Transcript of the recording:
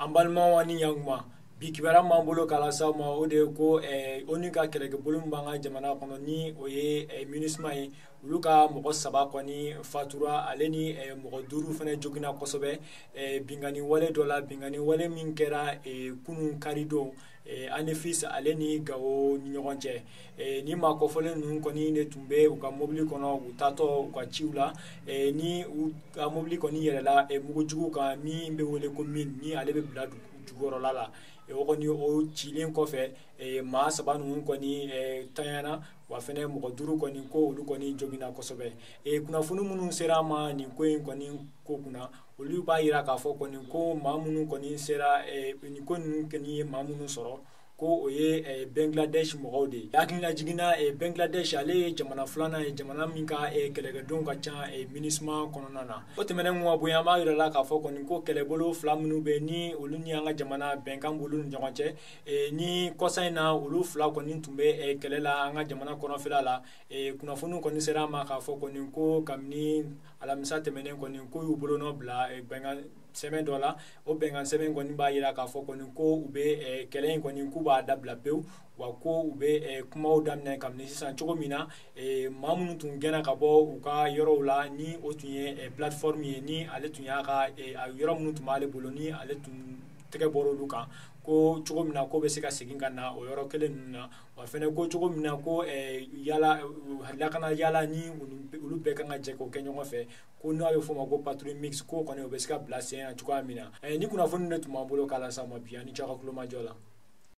Ambalma wani yangma bikibara mambolo kala sama ode ko oni ka keleke bolum banga jamana kono ni oye munisma yi uluka mogo saba koni fatura aleni mogo duru fene jogina kosobe bingani wale dola bingani wale min kera kunun karido anefis aleni gawo ni ɲɔgɔn cɛ ni ma kɔfɔlen ninnu kɔni ne tun bɛ u ka mobili kɔnɔ u tatɔ u ka ciw la ni u ka mobili kɔni yɛrɛla mugujugu kan min bɛ wele ko min ni ale bɛ bila jugɔrɔla la o kɔni o cilen kɔfɛ maa saba ninnu kɔni tanyana wa fɛnɛ mɔgɔ duuru kɔni ko olu kɔni jogina kosɛbɛ kunnafoni minnu sera ma nin ko in kɔni ko kunna olu b'a yira k'a fɔ kɔni ko maa minnu kɔni sera nin ko ninnu kɔni ye maa minnu sɔrɔ ko o ye Bangladesh mɔgɔw de ye hakilina jiginna Bangladesh ale ye jamana filanan ye jamana min ka kɛlɛkɛdenw ka ca MINUSMA kɔnɔna na o tɛmɛnen mun ka bonya an b'a yira la k'a fɔ kɔni ko kɛlɛbolo fila minnu bɛ ni olu ni an ka jamana bɛnkan b'olu ni ɲɔgɔn cɛ ni kɔsa in na olu fila kɔni tun bɛ kɛlɛ la an ka jamana kɔnɔfɛla la kunnafoniw kɔni sera ma k'a fɔ kɔni ko kabini alamisa tɛmɛnen kɔni ko y'u bolonɔ bila bɛnkan sɛbɛn dɔ la o bɛnkan sɛbɛn kɔni b'a yira k'a fɔ kɔni ko u bɛ kɛlɛ in kɔni k'u b'a dabila pewu wa ko u bɛ kumaw daminɛ kabini sisan cogo min na maa minnu tun gɛnna ka bɔ u ka yɔrɔw la ni o tun ye plateforme ye ni ale tun y'a ka yɔrɔ minnu tun b'ale bolo ni ale tun tɛgɛ bɔra olu kan ko cogo min na ko bɛ se ka segin ka na o yɔrɔ kelen ninnu na wa fɛnɛ ko cogo min na ko yala lakana yala ni olu bɛɛ kan ka jɛ k'o kɛ ɲɔgɔn fɛ ko n'a bɛ f'o ma ko patrouille mixte ko kɔni o bɛ se ka bila sen na cogoya min na ni kunnafoni de tun b'an bolo k'a la sa ma bi ani cɛ ka kulomajɔ la